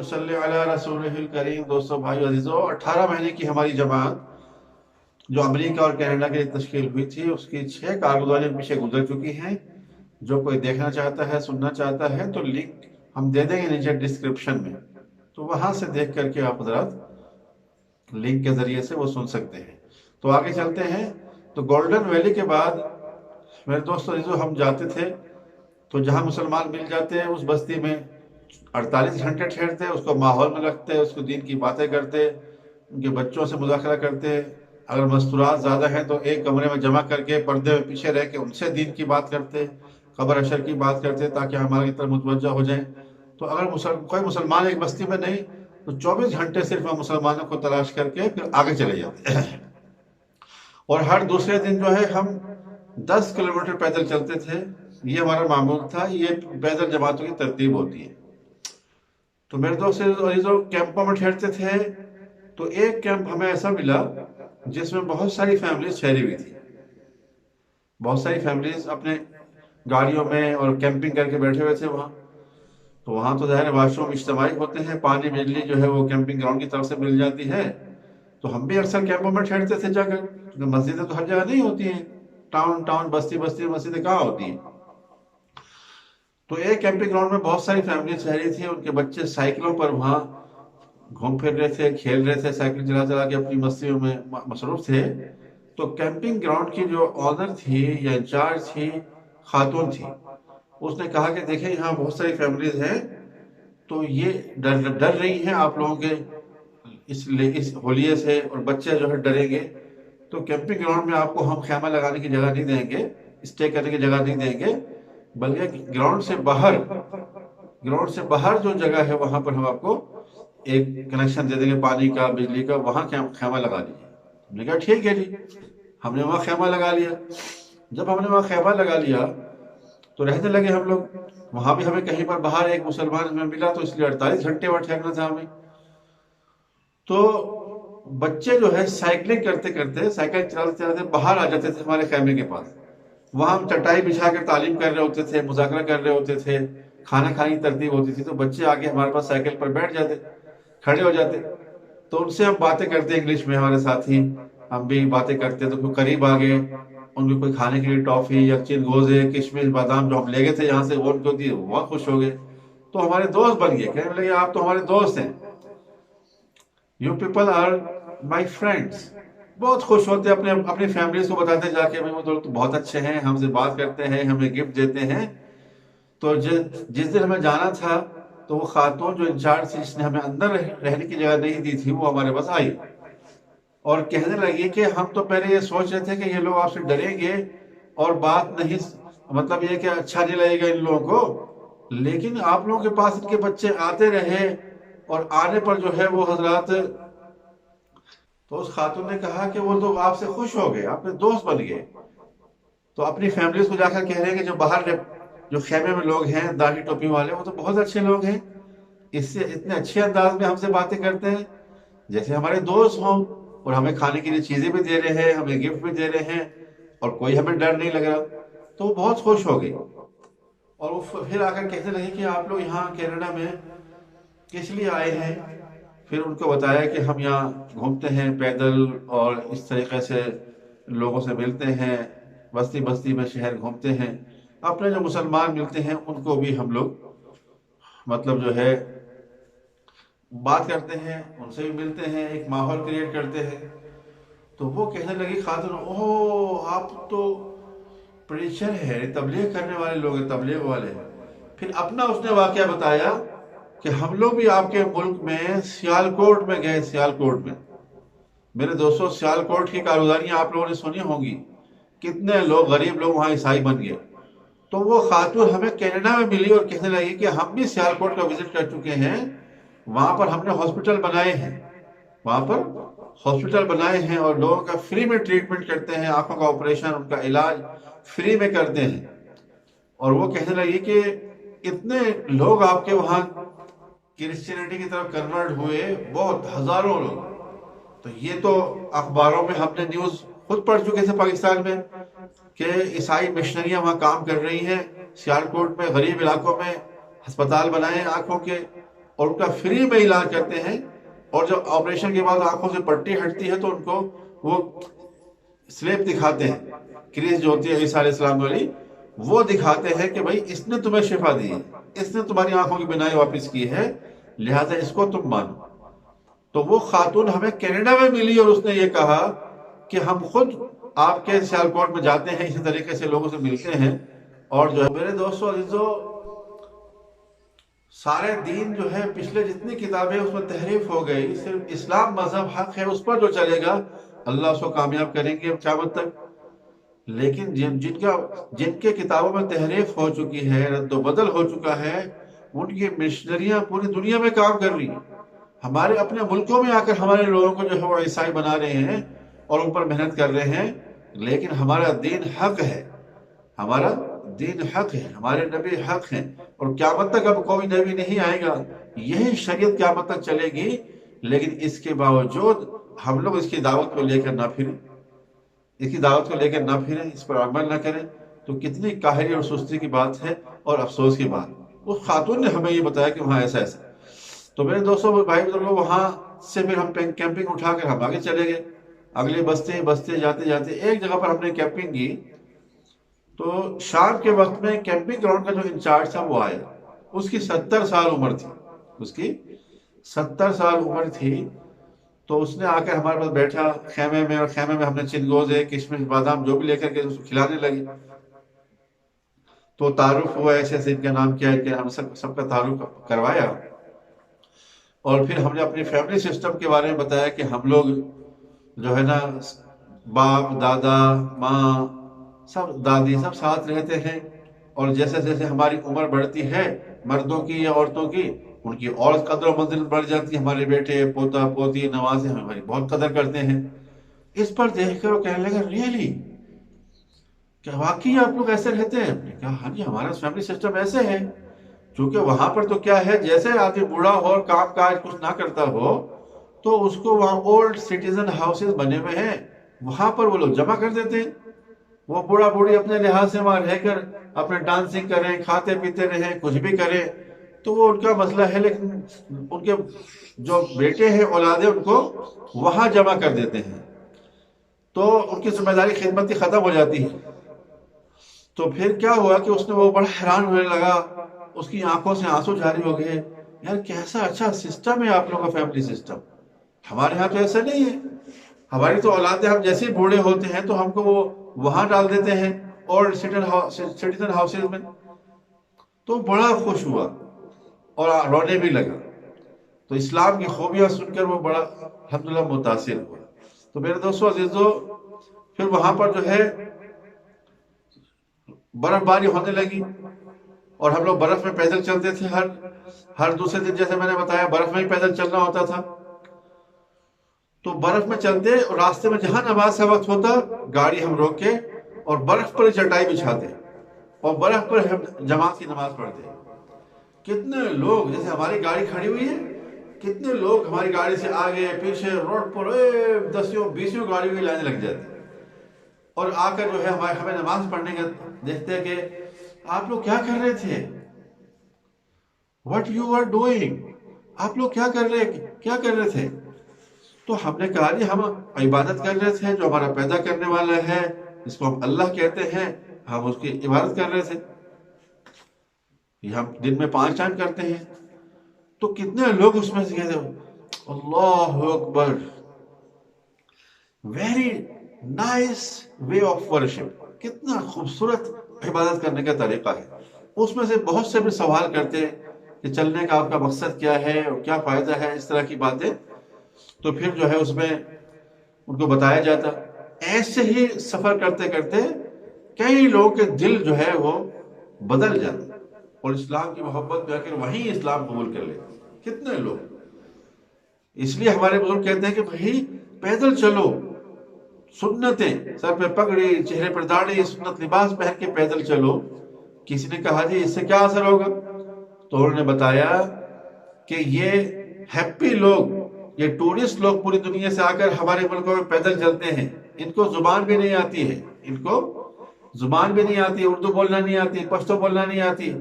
ونصلی علی رسولہ الکریم۔ دوستو، بھائیو، عزیزو، 18 مہینے کی ہماری جماعت جو امریکہ اور کینیڈا کے لیے تشکیل ہوئی تھی، اس کی 6 کارگزاریاں پیچھے گزر چکی ہیں۔ جو کوئی دیکھنا چاہتا ہے، سننا چاہتا ہے، تو لنک ہم دے دیں گے نیچے ڈسکرپشن میں، تو وہاں سے دیکھ کر کے آپ حضرات لنک کے ذریعے سے وہ سن سکتے ہیں۔ تو آگے چلتے ہیں۔ تو گولڈن ویلی کے بعد میرے دوستو عزیزو، ہم جاتے تھے تو جہاں مسلمان مل جاتے ہیں اس بستی میں 48 گھنٹے ٹھہرتے، اس کو ماحول میں رکھتے، اس کو دین کی باتیں کرتے، ان کے بچوں سے مذاکرہ کرتے۔ اگر مستورات زیادہ ہیں تو ایک کمرے میں جمع کر کے پردے میں پیچھے رہ کے ان سے دین کی بات کرتے، قبر اشر کی بات کرتے، تاکہ ہماری طرف متوجہ ہو جائیں۔ تو اگر کوئی مسلمان ایک بستی میں نہیں تو 24 گھنٹے صرف ہم مسلمانوں کو تلاش کر کے پھر آگے چلے جاتے ہیں۔ اور ہر دوسرے دن جو ہے ہم 10 کلومیٹر پیدل چلتے تھے۔ یہ ہمارا معمول تھا، یہ پیدل جماعتوں کی ترتیب ہوتی ہے۔ تو میرے دوست عزیزو، کیمپوں میں ٹھہرتے تھے تو ایک کیمپ ہمیں ایسا ملا جس میں بہت ساری فیملیز ٹھہری ہوئی تھی۔ بہت ساری فیملیز اپنے گاڑیوں میں اور کیمپنگ کر کے بیٹھے ہوئے تھے وہاں۔ تو وہاں تو ظاہر واش روم اجتماعی ہوتے ہیں، پانی بجلی جو ہے وہ کیمپنگ گراؤنڈ کی طرف سے مل جاتی ہے۔ تو ہم بھی اکثر کیمپوں میں ٹھہرتے تھے جا کر، کیونکہ مسجدیں تو ہر جگہ نہیں ہوتی ہیں، ٹاؤن بستی میں مسجدیں کہاں ہوتی ہیں۔ تو ایک کیمپنگ گراؤنڈ میں بہت ساری فیملیز ٹھہری تھی، ان کے بچے سائیکلوں پر وہاں گھوم پھر رہے تھے، کھیل رہے تھے، سائیکل چلا چلا کے اپنی مستیوں میں مصروف تھے۔ تو کیمپنگ گراؤنڈ کی جو آنر تھی یا انچارج تھی، خاتون تھی، اس نے کہا کہ دیکھیں یہاں بہت ساری فیملیز ہیں، تو یہ ڈر رہی ہیں آپ لوگوں کے اس ہولیے سے، اور بچے جو ہے ڈریں گے، تو کیمپنگ گراؤنڈ میں آپ کو ہم خیمہ لگانے کی جگہ نہیں دیں گے، اسٹے کرنے کی جگہ نہیں دیں گے، بلکہ گراؤنڈ سے باہر جو جگہ ہے وہاں پر ہم آپ کو ایک کنیکشن دے دیں گے پانی کا، بجلی کا، وہاں خیمہ لگا لیجیے۔ ہم نے کہا ٹھیک ہے جی، ہم نے وہاں خیمہ لگا لیا۔ جب ہم نے وہاں خیمہ لگا لیا تو رہنے لگے ہم لوگ وہاں بھی۔ ہمیں کہیں پر باہر ایک مسلمان ہمیں ملا تو اس لیے 48 گھنٹے وہاں ٹھہرنا تھا ہمیں۔ تو بچے جو ہے سائیکلنگ کرتے کرتے، سائیکل چلاتے چلاتے باہر آ جاتے تھے ہمارے خیمے کے پاس۔ وہاں ہم چٹائی بچھا کر تعلیم کر رہے ہوتے تھے، مذاکرہ کر رہے ہوتے تھے، کھانا کھانے کی ترتیب ہوتی تھی، تو بچے آگے ہمارے پاس سائیکل پر بیٹھ جاتے، کھڑے ہو جاتے، تو ان سے ہم باتیں کرتے انگلش میں، ہمارے ساتھی ہم بھی باتیں کرتے۔ تو کوئی قریب آ گئے، ان کو کوئی کھانے کے لیے ٹافی یا گوزے، کشمش، بادام جو ہم لے گئے تھے یہاں سے، وہ ان کو دیے، وہ بہت خوش ہو گئے، تو ہمارے دوست بن گئے، کہنے لگے آپ تو ہمارے دوست ہیں، you people are my friends. بہت خوش ہوتے، اپنی فیملیز کو بتاتے جا کے وہ تو بہت اچھے ہیں، ہم سے بات کرتے ہیں، ہمیں گفٹ دیتے ہیں۔ تو جس دن ہمیں جانا تھا تو وہ خاتون جو انچارج تھی، جس نے ہمیں اندر رہنے کی جگہ نہیں دی تھی، وہ ہمارے پاس آئی اور کہنے لگی کہ ہم تو پہلے یہ سوچ رہے تھے کہ یہ لوگ آپ سے ڈریں گے اور بات نہیں، مطلب یہ کہ اچھا نہیں لگے گا ان لوگوں کو، لیکن آپ لوگوں کے پاس ان کے بچے آتے رہے اور آنے پر جو ہے وہ حضرات، تو اس خاتون نے کہا کہ وہ تو آپ سے خوش ہو گئے، آپ کے دوست بن گئے۔ تو اپنی فیملیز کو جا کر کہہ رہے ہیں کہ جو باہر جو خیمے میں لوگ ہیں داڑھی ٹوپی والے، وہ تو بہت اچھے لوگ ہیں، اس سے اتنے اچھے انداز میں ہم سے باتیں کرتے ہیں جیسے ہمارے دوست ہوں، اور ہمیں کھانے کے لیے چیزیں بھی دے رہے ہیں، ہمیں گفٹ بھی دے رہے ہیں، اور کوئی ہمیں ڈر نہیں لگ رہا۔ تو وہ بہت خوش ہو گئی، اور وہ پھر آ کر کہتے لگے کہ آپ لوگ یہاں کینیڈا میں کس لیے آئے ہیں؟ پھر ان کو بتایا کہ ہم یہاں گھومتے ہیں پیدل، اور اس طریقے سے لوگوں سے ملتے ہیں، بستی بستی میں شہر گھومتے ہیں، اپنے جو مسلمان ملتے ہیں ان کو بھی ہم لوگ مطلب جو ہے بات کرتے ہیں، ان سے بھی ملتے ہیں، ایک ماحول کریٹ کرتے ہیں۔ تو وہ کہنے لگی خاتون، اوہ آپ تو پریچر ہے، تبلیغ کرنے والے لوگ ہیں، تبلیغ والے۔ پھر اپنا اس نے واقعہ بتایا کہ ہم لوگ بھی آپ کے ملک میں سیالکوٹ میں گئے، سیالکوٹ میں۔ میرے دوستو، سیالکوٹ کی کارگزاریاں آپ لوگوں نے سنی ہوں گی، کتنے لوگ غریب لوگ وہاں عیسائی بن گئے۔ تو وہ خاتون ہمیں کینیڈا میں ملی اور کہنے لگی کہ ہم بھی سیالکوٹ کا وزٹ کر چکے ہیں، وہاں پر ہم نے ہاسپٹل بنائے ہیں، وہاں پر ہاسپٹل بنائے ہیں اور لوگوں کا فری میں ٹریٹمنٹ کرتے ہیں، آنکھوں کا آپریشن، ان کا علاج فری میں کرتے ہیں۔ اور وہ کہنے لگی کہ اتنے لوگ آپ کے وہاں کرسچینٹی کی طرف کنورٹ ہوئے، بہت ہزاروں لوگ۔ تو یہ تو اخباروں میں ہم نے نیوز خود پڑھ چکے تھے پاکستان میں کہ عیسائی مشنریاں وہاں کام کر رہی ہیں، سیالکوٹ میں غریب علاقوں میں ہسپتال بنائے آنکھوں کے، اور ان کا فری میں علاج کرتے ہیں، اور جب آپریشن کے بعد آنکھوں سے پٹی ہٹتی ہے تو ان کو وہ سلیپ دکھاتے ہیں، کریز جو ہوتی ہے عیسیٰ علیہ السلام والی، وہ دکھاتے ہیں کہ بھائی اس نے تمہیں شفا دی ہے، اس نے تمہاری آنکھوں کی بینائی واپس کی ہے، لہذا اس کو تم مانو۔ تو وہ خاتون ہمیں کینیڈا میں ملی اور اس نے یہ کہا کہ ہم خود آپ کے سیالکوٹ میں جاتے ہیں، اسی طریقے سے لوگوں سے ملتے ہیں، اور جو ہے میرے دوستو عزیزو، سارے دین جو ہے پچھلے جتنی کتابیں اس میں تحریف ہو گئی، صرف اسلام مذہب حق ہے، اس پر جو چلے گا اللہ اس کو کامیاب کریں گے قیامت تک۔ لیکن جن کے کتابوں میں تحریف ہو چکی ہے، رد و بدل ہو چکا ہے، ان کی مشنریاں پوری دنیا میں کام کر رہی ہیں، ہمارے اپنے ملکوں میں آ کر ہمارے لوگوں کو جو ہے وہ عیسائی بنا رہے ہیں اور ان پر محنت کر رہے ہیں۔ لیکن ہمارا دین حق ہے، ہمارا دین حق ہے، ہمارے نبی حق ہیں، اور قیامت تک اب کوئی نبی نہیں آئے گا، یہی شریعت قیامت تک چلے گی۔ لیکن اس کے باوجود ہم لوگ اس کی دعوت کو لے کر نہ پھریں، اس کی دعوت کو لے کر نہ پھریں، اس پر عمل نہ کریں، تو کتنی کاہلی اور سستی کی بات ہے اور افسوس کی بات۔ اس خاتون نے ہمیں یہ بتایا کہ وہاں ایسا ایسا۔ تو میرے دوستوں بھائی بزرگوں، وہاں سے پھر ہم کیمپنگ اٹھا کر ہم آگے چلے گئے، اگلے بستے جاتے جاتے ایک جگہ پر ہم نے کیمپنگ کی۔ تو شام کے وقت میں کیمپنگ گراؤنڈ کا جو انچارج تھا وہ آیا، اس کی 70 سال عمر تھی، اس کی 70 سال عمر تھی۔ تو اس نے آ کر ہمارے پاس بیٹھا خیمے میں، اور خیمے میں ہم نے چنگوزے، کشمش، بادام جو بھی لے کر کے اس کو کھلانے لگے۔ تو تعارف ہوا ایسے ایسے، ان کا نام کیا ہے، کہ ہم سب کا تعارف کروایا، اور پھر ہم نے اپنی فیملی سسٹم کے بارے میں بتایا کہ ہم لوگ جو ہے نا باپ، دادا، ماں، سب دادی، سب ساتھ رہتے ہیں، اور جیسے جیسے ہماری عمر بڑھتی ہے مردوں کی یا عورتوں کی، ان کی اور قدر و منزلت بڑھ جاتی ہے، ہمارے بیٹے، پوتا، پوتی، نوازے ہماری بہت قدر کرتے ہیں۔ اس پر دیکھ کر وہ کہنے لگا ریئلی کہ واقعی آپ لوگ ایسے رہتے ہیں؟ ہم نے کہا ہاں جی، ہمارا فیملی سسٹم ایسے ہے۔ چونکہ وہاں پر تو کیا ہے، جیسے آدمی بوڑھا ہو اور کام کاج کچھ نہ کرتا ہو تو اس کو وہاں اولڈ سٹیزن ہاؤسز بنے ہوئے ہیں، وہاں پر وہ لوگ جمع کر دیتے ہیں، وہ بوڑھا بوڑھی اپنے لحاظ سے وہاں رہ کر اپنے ڈانسنگ کریں، کھاتے پیتے رہیں، کچھ بھی کریں، تو وہ ان کا مسئلہ ہے۔ لیکن ان کے جو بیٹے ہیں، اولادیں، ان کو وہاں جمع کر دیتے ہیں، تو ان کی ذمہ داری خدمت کی ختم ہو جاتی ہے۔ تو پھر کیا ہوا کہ اس نے وہ بڑا حیران ہونے لگا، اس کی آنکھوں سے آنسو جاری ہو گئے، یار کیسا اچھا سسٹم ہے آپ لوگوں کا فیملی سسٹم، ہمارے ہاں تو ایسا نہیں ہے، ہماری تو اولادیں ہم جیسے ہی بوڑھے ہوتے ہیں تو ہم کو وہ وہاں ڈال دیتے ہیں اور سٹیزن ہاؤسز میں۔ تو بڑا خوش ہوا اور رونے بھی لگا، تو اسلام کی خوبیاں سن کر وہ بڑا الحمدللہ متاثر ہوا۔ تو میرے دوستو عزیزو، پھر وہاں پر جو ہے برف باری ہونے لگی، اور ہم لوگ برف میں پیدل چلتے تھے، ہر دوسرے دن، جیسے میں نے بتایا برف میں ہی پیدل چلنا ہوتا تھا۔ تو برف میں چلتے اور راستے میں جہاں نماز کا وقت ہوتا گاڑی ہم روک کے اور برف پر چٹائی بچھاتے اور برف پر ہم جماعت کی نماز پڑھتے۔ کتنے لوگ، جیسے ہماری گاڑی کھڑی ہوئی ہے، کتنے لوگ ہماری گاڑی سے آگے پیچھے روڈ پر 10-20 گاڑیوں کی لائنیں لگ جاتی، اور آ کر جو ہے ہمیں نماز پڑھنے کا دیکھتے کہ آپ لوگ کیا کر رہے تھے، what you are doing، آپ لوگ کیا کر رہے تھے۔ تو ہم نے کہا جی ہم عبادت کر رہے تھے، جو ہمارا پیدا کرنے والا ہے، جس کو ہم اللہ کہتے ہیں، ہم اس کی عبادت کر رہے تھے، یہ ہم دن میں 5 ٹائم کرتے ہیں۔ تو کتنے لوگ اس میں سے کہتے ہیں اللہ اکبر، very nice way of worship, کتنا خوبصورت عبادت کرنے کا طریقہ ہے۔ اس میں سے بہت سے بھی سوال کرتے کہ چلنے کا آپ کا مقصد کیا ہے اور کیا فائدہ ہے، اس طرح کی باتیں۔ تو پھر جو ہے اس میں ان کو بتایا جاتا، ایسے ہی سفر کرتے کرتے کئی لوگوں کے دل جو ہے وہ بدل جاتے اور اسلام کی محبت میں آ کر وہیں اسلام قبول کر لیتے کتنے لوگ۔ اس لیے ہمارے بزرگ کہتے ہیں کہ بھائی پیدل چلو، سنتیں، سر پہ پگڑی، چہرے پر داڑھی، سنت لباس پہن کے پیدل چلو۔ کسی نے کہا جی اس سے کیا اثر ہوگا؟ تو انہوں نے بتایا کہ یہ ہیپی لوگ، یہ ٹورسٹ لوگ پوری دنیا سے آ کر ہمارے ملکوں میں پیدل چلتے ہیں، ان کو زبان بھی نہیں آتی ہے، اردو بولنا نہیں آتی، پشتو بولنا نہیں آتی،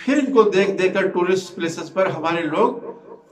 پھر ان کو دیکھ دیکھ کر ٹورسٹ پلیسز پر ہمارے لوگ